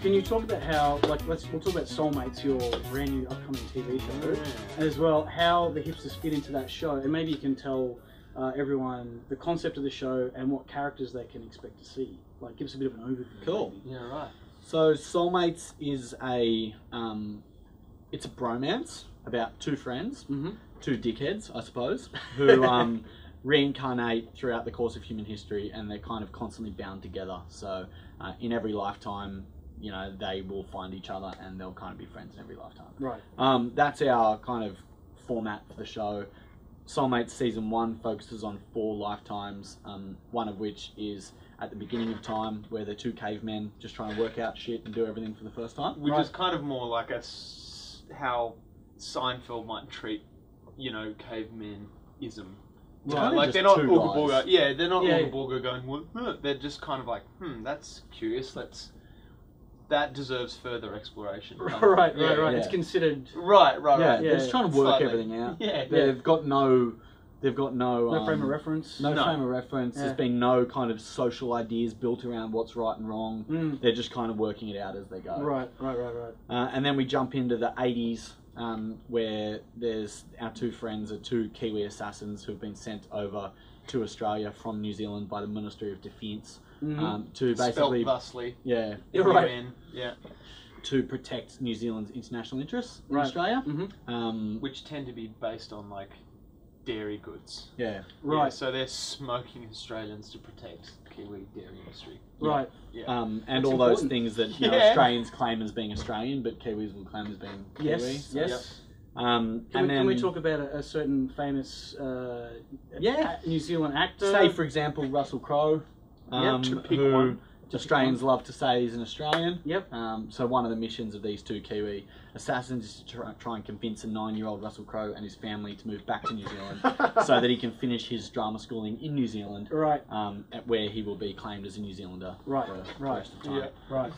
Can you talk about how, like, we'll talk about Soulmates, your brand new upcoming TV show, and as well how the hipsters fit into that show, and maybe you can tell everyone the concept of the show and what characters they can expect to see. Like, give us a bit of an overview. Cool. Maybe. Yeah, right. So Soulmates is it's a bromance about two friends, two dickheads, I suppose, who reincarnate throughout the course of human history, and they're kind of constantly bound together. So in every lifetime, you know, they will find each other and they'll kind of be friends in every lifetime. Right. That's our kind of format for the show. Soulmates Season 1 focuses on 4 lifetimes, one of which is at the beginning of time, where they're two cavemen just trying to work out shit and do everything for the first time. Which is kind of more like how Seinfeld might treat, you know, cavemenism. Right. Like they're not two Ooga guys. Booga. Yeah, they're not Yeah. Ooga Booga going, well, they're just kind of like, that's curious, that deserves further exploration. Right. Yeah. It's considered. Right. Yeah, they're just trying to work Slightly. everything out. Yeah. They've got no No frame of reference. No frame of reference. Yeah. There's been no kind of social ideas built around what's right and wrong. They're just kind of working it out as they go. Right. And then we jump into the 80s, where there's our two friends are two Kiwi assassins who've been sent over to Australia from New Zealand by the Ministry of Defence to basically, Spelt thusly. yeah, You're right. UN, yeah. to protect New Zealand's international interests in Right. Australia. Which tend to be based on like dairy goods. Yeah. Right. Yeah, so they're smoking Australians to protect Kiwi dairy industry. Right. Yeah. And That's all those important. things that you know, Yeah. Australians claim as being Australian, but Kiwis will claim as being Kiwi. Yes. So, Yes. Can we talk about a certain famous New Zealand actor? say, for example, Russell Crowe, to pick who one. Australians love to say is an Australian. Yep. So one of the missions of these two Kiwi assassins is to try and convince a 9-year-old Russell Crowe and his family to move back to New Zealand so that he can finish his drama schooling in New Zealand, Right. where he will be claimed as a New Zealander Right. for the Right. rest of time. Yeah. Right.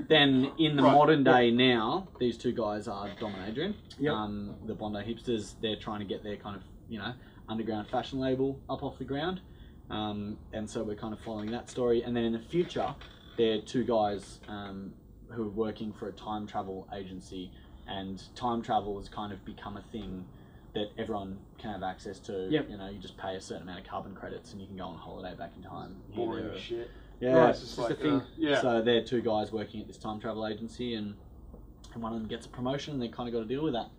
Then in the modern day now, these two guys are Dom and Adrian. Yep. The Bondi Hipsters, they're trying to get their kind of, you know, underground fashion label up off the ground. And so we're kind of following that story. And then in the future, they're two guys who are working for a time travel agency, and time travel has kind of become a thing that everyone can have access to. Yep. You know, you just pay a certain amount of carbon credits and you can go on holiday back in time. Boring as shit. Yeah, Right. It's It's just just like, a thing. yeah. So they're two guys working at this time travel agency, and one of them gets a promotion, and they kind of got to deal with that.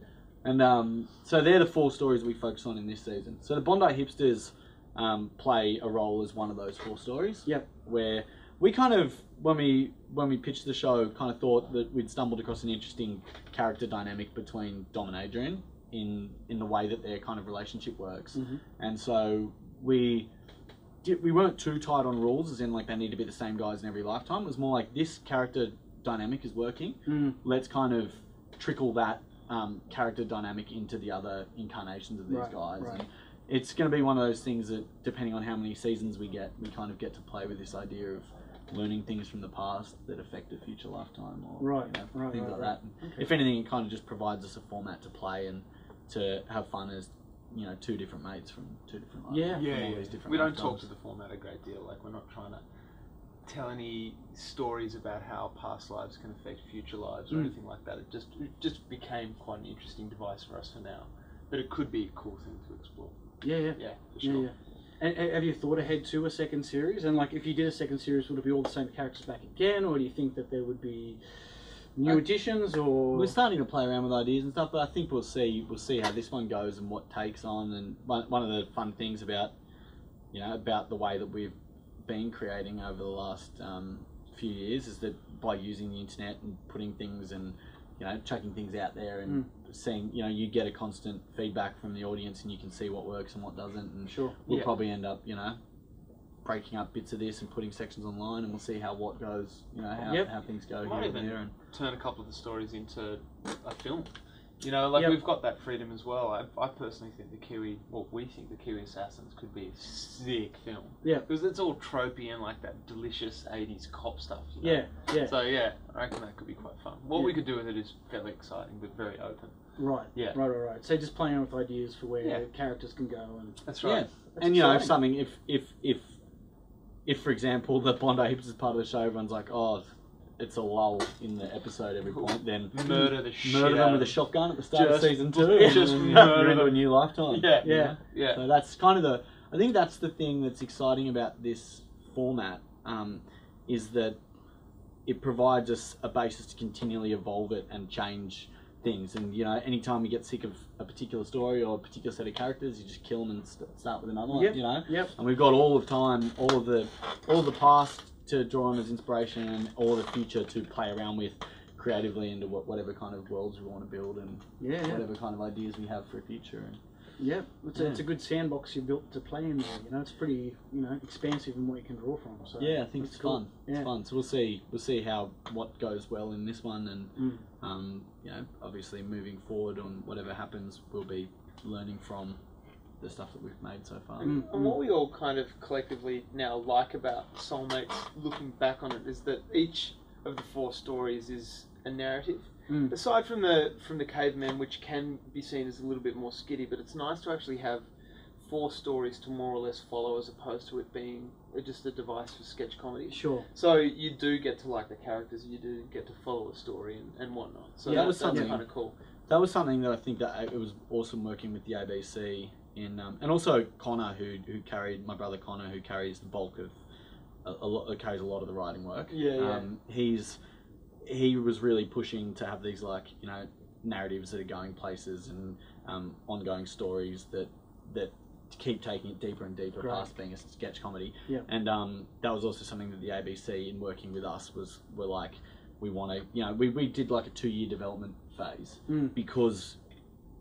And so they're the 4 stories we focus on in this season. So the Bondi Hipsters play a role as one of those 4 stories. Yep. Where we kind of, when we pitched the show, kind of thought that we'd stumbled across an interesting character dynamic between Dom and Adrian in the way that their kind of relationship works. And so we weren't too tight on rules, as in like they need to be the same guys in every lifetime. It was more like, this character dynamic is working. Let's kind of trickle that character dynamic into the other incarnations of these guys. Right. And it's going to be one of those things that, depending on how many seasons we get, we kind of get to play with this idea of learning things from the past that affect a future lifetime, or things like that. Okay. If anything, it kind of just provides us a format to play and to have fun as, you know, 2 different mates from 2 different lives. Yeah. All these different We don't lifetimes. talk to the format a great deal. Like, we're not trying to tell any stories about how past lives can affect future lives or anything like that. It just became quite an interesting device for us for now. But it could be a cool thing to explore. Yeah. Yeah, for sure. Yeah. And have you thought ahead to a second series? And like, if you did a second series, would it be all the same characters back again, or do you think that there would be new additions? Or we're starting to play around with ideas and stuff, but I think we'll see how this one goes and what takes on. And one of the fun things about the way that we've been creating over the last few years is that by using the internet and putting things and, you know, chucking things out there and seeing, you know, you get a constant feedback from the audience and you can see what works and what doesn't. And we'll probably end up, you know, breaking up bits of this and putting sections online, and we'll see what goes, you know, how things go Might here even and there. And turn a couple of the stories into a film. You know, like we've got that freedom as well. I personally think we think the Kiwi Assassins could be a sick film. Yeah. Because it's all tropey and like that delicious 80s cop stuff. You know? Yeah. So yeah, I reckon that could be quite fun. What we could do with it is fairly exciting, but very open. Right. Yeah. Right. So just playing around with ideas for where characters can go, and That's right. That's and you know, exciting. if something, if for example the Bondi Hipsters part of the show, everyone's like, oh, it's a lull in the episode every point, then murder the shit murder them out with a of shotgun at the start of season 2, just and then murder you're into a them. new lifetime. Yeah, you know? yeah. So that's kind of I think that's the thing that's exciting about this format, is that it provides us a basis to continually evolve it and change things. And you know, anytime you get sick of a particular story or a particular set of characters, you just kill them and start with another one. You know. Yep. And we've got all of time, all of the past to draw on as inspiration, and all the future to play around with creatively into whatever kind of worlds we want to build, and whatever kind of ideas we have for a future. And yeah, it's a good sandbox you built to play in there. You know, it's pretty expansive in what you can draw from. So yeah, I think it's cool. fun. Yeah. It's fun. So we'll see what goes well in this one, and you know, obviously moving forward on whatever happens, we'll be learning from the stuff that we've made so far. And what we all kind of collectively now like about Soulmates, looking back on it, is that each of the 4 stories is a narrative. Aside from the cavemen, which can be seen as a little bit more skitty, but it's nice to actually have 4 stories to more or less follow, as opposed to it being just a device for sketch comedy. Sure. So you do get to like the characters, you do get to follow a story and whatnot. So Yeah, that's kind of cool. That was something that I think that it was awesome working with the ABC and also Connor, who carried my brother Connor, who carries the bulk of carries a lot of the writing work. He was really pushing to have these, like, you know, narratives that are going places and ongoing stories that keep taking it deeper and deeper past being a sketch comedy. Yeah. And that was also something that the ABC, in working with us, were like, we want to, you know, we did like a 2-year development phase because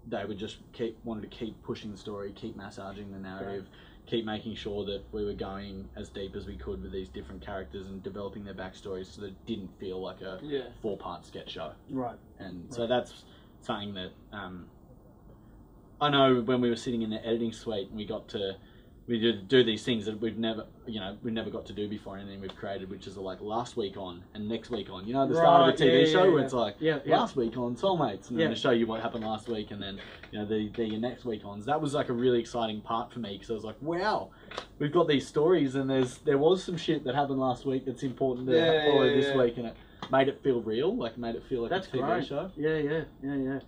they would just wanted to keep pushing the story, keep massaging the narrative, keep making sure that we were going as deep as we could with these different characters and developing their backstories, so that it didn't feel like a 4-part sketch show. Right. And so that's something that I know when we were sitting in the editing suite and we do these things that we've never got to do before, anything we've created, which is like last week on and next week on. You know, the start of a TV show where it's like last week on Soulmates, and then to show you what happened last week, and then, you know, they're your next week ons. That was like a really exciting part for me, because I was like, wow, we've got these stories, and there was some shit that happened last week that's important to follow this week, and it made it feel real, like made it feel like a TV show. Yeah.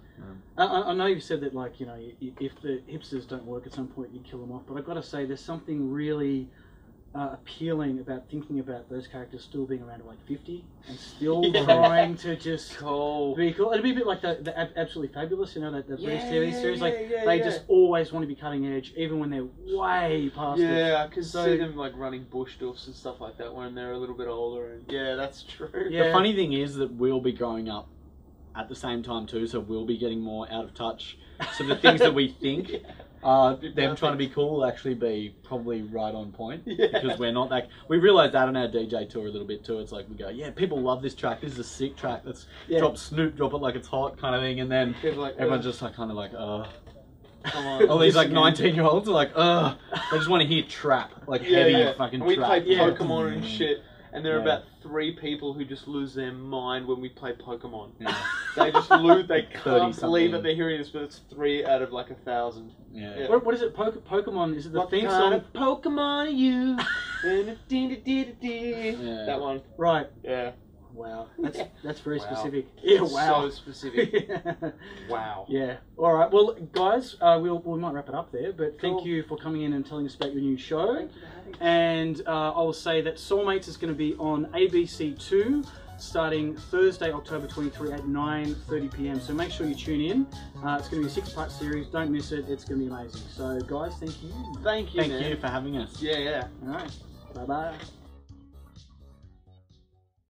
I know you've said that, like, you know, if the hipsters don't work at some point, you kill them off. But I've got to say, there's something really appealing about thinking about those characters still being around at like 50 and still trying to just be cool. It'd be a bit like the Absolutely Fabulous, you know, that British TV series. They just always want to be cutting edge, even when they're way past it. Yeah, I can see them like running bush doofs and stuff like that when they're a little bit older. And yeah, that's true. Yeah. The funny thing is that we'll be growing up at the same time too, so we'll be getting more out of touch. So the things that we think them trying to be cool will actually be probably right on point, because we're not that. We realised that on our DJ tour a little bit too. It's like we go, people love this track. This is a sick track. Let's drop Snoop, drop it like it's hot, kind of thing. And then everyone's just like, kind of like, come on. All these like 19-year-olds are like, they just want to hear trap, like heavy fucking and we trap. play Pokemon and shit. And there are about 3 people who just lose their mind when we play Pokemon. Yeah. They just lose. They can't believe that they're hearing this, but it's 3 out of like 1,000. Yeah. What is it? Pokemon? Is it the theme song? What kind of Pokemon are you? That one. Right. Yeah. Wow. That's very specific. Yeah. Wow. So specific. Wow. Yeah. All right. Well, guys, we might wrap it up there. But thank you for coming in and telling us about your new show. Thank you for having me. And I will say that Soulmates is going to be on ABC2 starting Thursday, October 23 at 9:30 p.m. So make sure you tune in. It's going to be a 6-part series. Don't miss it. It's going to be amazing. So, guys, thank you. Thank you. Thank you for having us. Yeah. All right. Bye-bye.